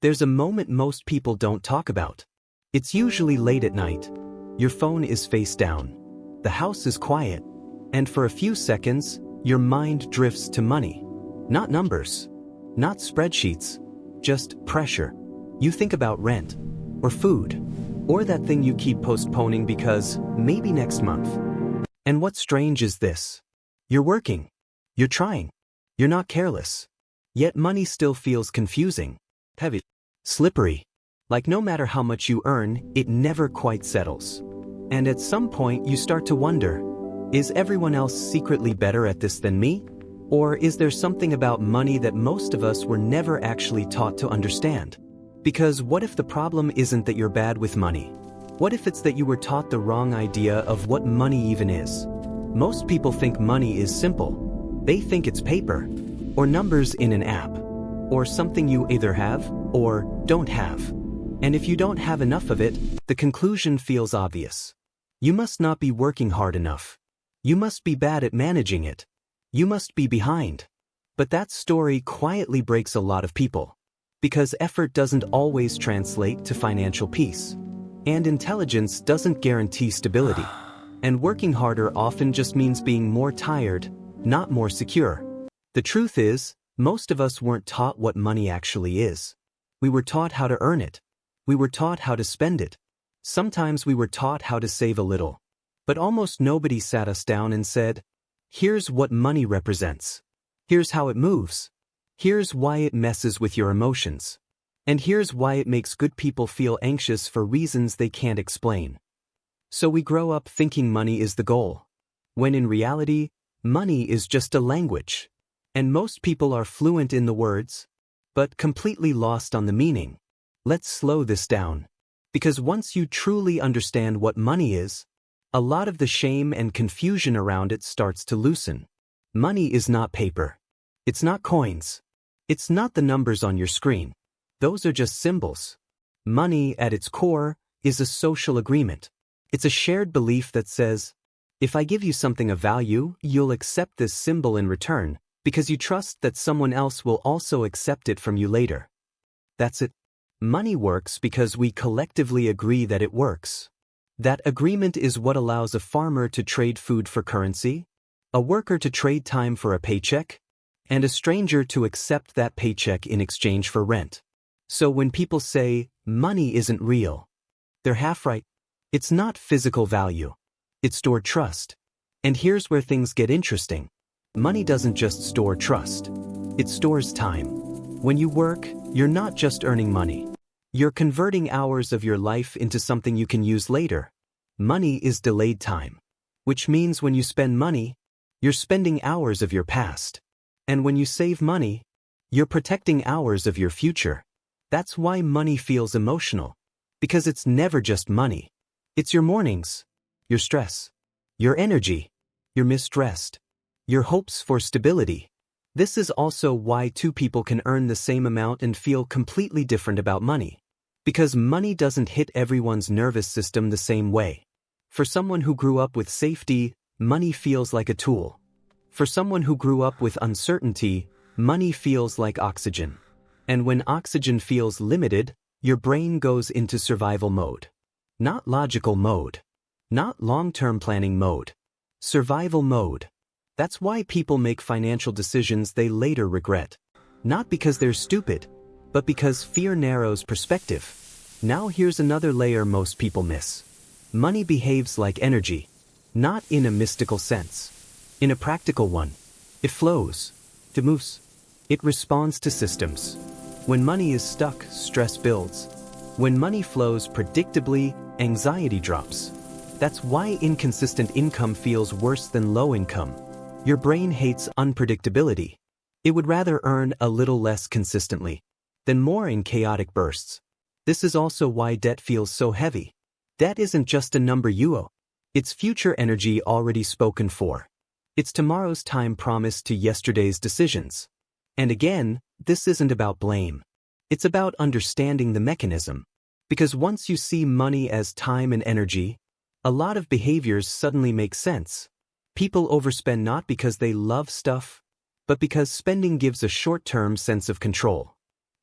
There's a moment most people don't talk about. It's usually late at night. Your phone is face down. The house is quiet. And for a few seconds, your mind drifts to money. Not numbers. Not spreadsheets. Just pressure. You think about rent. Or food. Or that thing you keep postponing because maybe next month. And what's strange is this. You're working. You're trying. You're not careless. Yet money still feels confusing. Heavy. Slippery. Like no matter how much you earn, it never quite settles. And at some point you start to wonder, is everyone else secretly better at this than me? Or is there something about money that most of us were never actually taught to understand? Because what if the problem isn't that you're bad with money? What if it's that you were taught the wrong idea of what money even is? Most people think money is simple. They think it's paper, or numbers in an app, or something you either have or don't have. And if you don't have enough of it, the conclusion feels obvious. You must not be working hard enough. You must be bad at managing it. You must be behind. But that story quietly breaks a lot of people. Because effort doesn't always translate to financial peace. And intelligence doesn't guarantee stability. And working harder often just means being more tired, not more secure. The truth is, most of us weren't taught what money actually is. We were taught how to earn it. We were taught how to spend it. Sometimes we were taught how to save a little. But almost nobody sat us down and said, here's what money represents. Here's how it moves. Here's why it messes with your emotions. And here's why it makes good people feel anxious for reasons they can't explain. So we grow up thinking money is the goal, when in reality, money is just a language. And most people are fluent in the words, but completely lost on the meaning. Let's slow this down. Because once you truly understand what money is, a lot of the shame and confusion around it starts to loosen. Money is not paper. It's not coins. It's not the numbers on your screen. Those are just symbols. Money, at its core, is a social agreement. It's a shared belief that says, if I give you something of value, you'll accept this symbol in return, because you trust that someone else will also accept it from you later. That's it. Money works because we collectively agree that it works. That agreement is what allows a farmer to trade food for currency, a worker to trade time for a paycheck, and a stranger to accept that paycheck in exchange for rent. So when people say, money isn't real, they're half right. It's not physical value. It's stored trust. And here's where things get interesting. Money doesn't just store trust. It stores time. When you work, you're not just earning money. You're converting hours of your life into something you can use later. Money is delayed time. Which means when you spend money, you're spending hours of your past. And when you save money, you're protecting hours of your future. That's why money feels emotional. Because it's never just money. It's your mornings, your stress, your energy, your missed rest, your hopes for stability. This is also why two people can earn the same amount and feel completely different about money. Because money doesn't hit everyone's nervous system the same way. For someone who grew up with safety, money feels like a tool. For someone who grew up with uncertainty, money feels like oxygen. And when oxygen feels limited, your brain goes into survival mode. Not logical mode. Not long-term planning mode. Survival mode. That's why people make financial decisions they later regret. Not because they're stupid, but because fear narrows perspective. Now here's another layer most people miss. Money behaves like energy. Not in a mystical sense. In a practical one. It flows. It moves. It responds to systems. When money is stuck, stress builds. When money flows predictably, anxiety drops. That's why inconsistent income feels worse than low income. Your brain hates unpredictability. It would rather earn a little less consistently than more in chaotic bursts. This is also why debt feels so heavy. Debt isn't just a number you owe. It's future energy already spoken for. It's tomorrow's time promised to yesterday's decisions. And again, this isn't about blame. It's about understanding the mechanism. Because once you see money as time and energy, a lot of behaviors suddenly make sense. People overspend not because they love stuff, but because spending gives a short-term sense of control.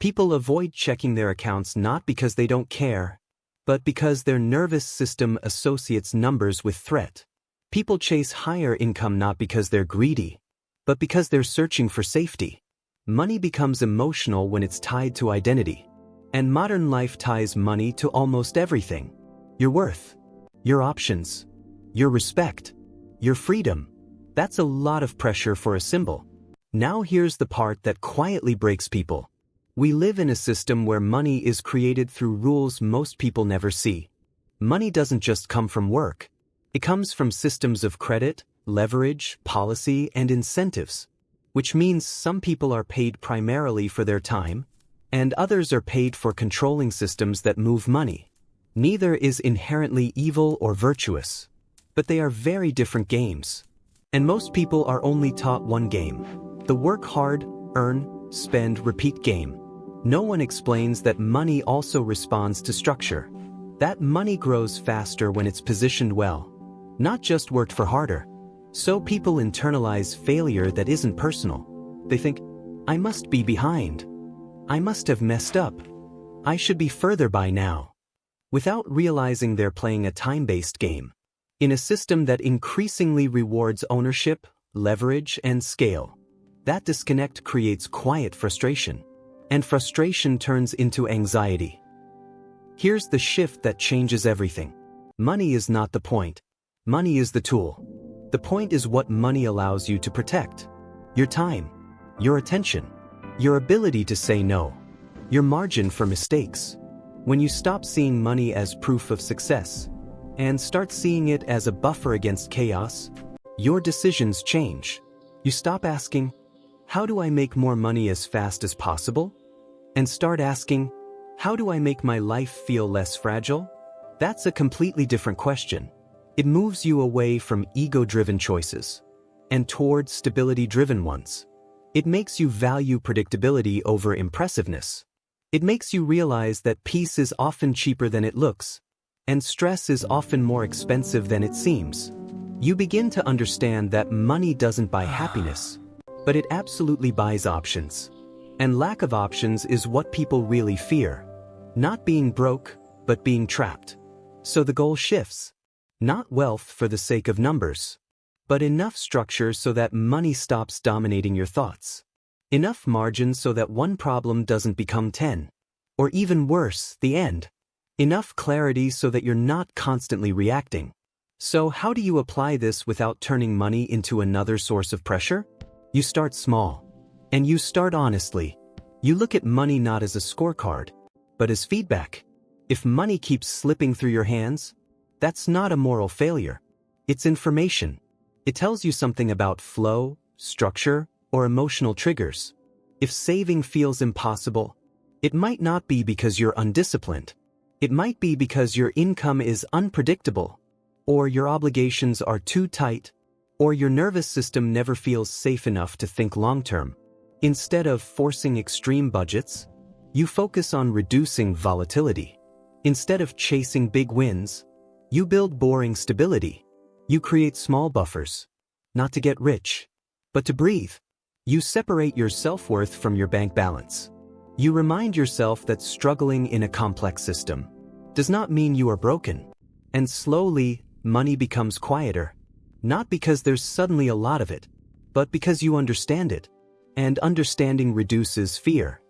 People avoid checking their accounts not because they don't care, but because their nervous system associates numbers with threat. People chase higher income not because they're greedy, but because they're searching for safety. Money becomes emotional when it's tied to identity. And modern life ties money to almost everything. Your worth, your options, your respect, your freedom. That's a lot of pressure for a symbol. Now here's the part that quietly breaks people. We live in a system where money is created through rules most people never see. Money doesn't just come from work. It comes from systems of credit, leverage, policy, and incentives, which means some people are paid primarily for their time, and others are paid for controlling systems that move money. Neither is inherently evil or virtuous, but they are very different games. And most people are only taught one game, the work hard, earn, spend, repeat game. No one explains that money also responds to structure. That money grows faster when it's positioned well, not just worked for harder. So people internalize failure that isn't personal. They think, I must be behind. I must have messed up. I should be further by now. Without realizing they're playing a time-based game, in a system that increasingly rewards ownership, leverage, and scale. That disconnect creates quiet frustration, and frustration turns into anxiety. Here's the shift that changes everything. Money is not the point. Money is the tool. The point is what money allows you to protect. Your time, your attention, your ability to say no, your margin for mistakes. When you stop seeing money as proof of success and start seeing it as a buffer against chaos, your decisions change. You stop asking, how do I make more money as fast as possible? And start asking, how do I make my life feel less fragile? That's a completely different question. It moves you away from ego-driven choices and toward stability-driven ones. It makes you value predictability over impressiveness. It makes you realize that peace is often cheaper than it looks, and stress is often more expensive than it seems. You begin to understand that money doesn't buy happiness, but it absolutely buys options. And lack of options is what people really fear. Not being broke, but being trapped. So the goal shifts. Not wealth for the sake of numbers, but enough structure so that money stops dominating your thoughts. Enough margin so that one problem doesn't become 10. Or even worse, the end. Enough clarity so that you're not constantly reacting. So how do you apply this without turning money into another source of pressure? You start small. And you start honestly. You look at money not as a scorecard, but as feedback. If money keeps slipping through your hands, that's not a moral failure. It's information. It tells you something about flow, structure, or emotional triggers. If saving feels impossible, it might not be because you're undisciplined. It might be because your income is unpredictable, or your obligations are too tight, or your nervous system never feels safe enough to think long-term. Instead of forcing extreme budgets, you focus on reducing volatility. Instead of chasing big wins, you build boring stability. You create small buffers, not to get rich, but to breathe. You separate your self-worth from your bank balance. You remind yourself that struggling in a complex system does not mean you are broken. And slowly, money becomes quieter, not because there's suddenly a lot of it, but because you understand it. And understanding reduces fear.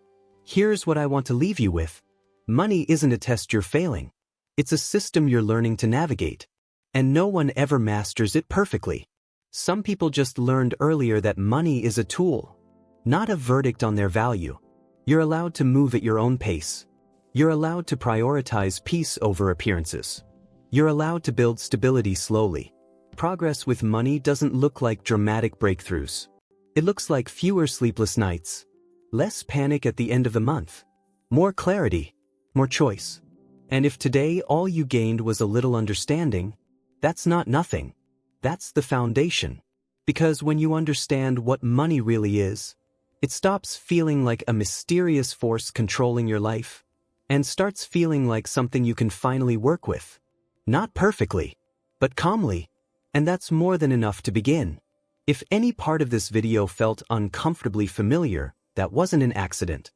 Here's what I want to leave you with. Money isn't a test you're failing. It's a system you're learning to navigate. And no one ever masters it perfectly. Some people just learned earlier that money is a tool, not a verdict on their value. You're allowed to move at your own pace. You're allowed to prioritize peace over appearances. You're allowed to build stability slowly. Progress with money doesn't look like dramatic breakthroughs. It looks like fewer sleepless nights, less panic at the end of the month, more clarity, more choice. And if today all you gained was a little understanding, that's not nothing. That's the foundation. Because when you understand what money really is, it stops feeling like a mysterious force controlling your life, and starts feeling like something you can finally work with. Not perfectly, but calmly. And that's more than enough to begin. If any part of this video felt uncomfortably familiar, that wasn't an accident.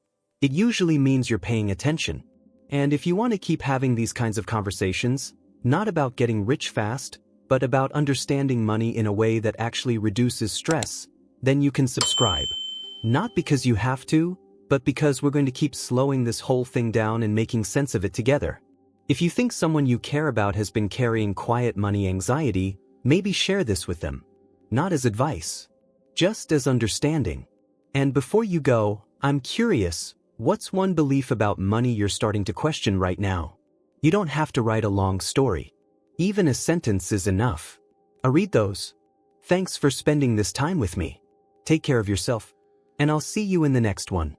it usually means you're paying attention. And if you want to keep having these kinds of conversations, not about getting rich fast, but about understanding money in a way that actually reduces stress, then you can subscribe. Not because you have to, but because we're going to keep slowing this whole thing down and making sense of it together. If you think someone you care about has been carrying quiet money anxiety, maybe share this with them. Not as advice, just as understanding. And before you go, I'm curious, what's one belief about money you're starting to question right now? You don't have to write a long story. Even a sentence is enough. I'll read those. Thanks for spending this time with me. Take care of yourself, and I'll see you in the next one.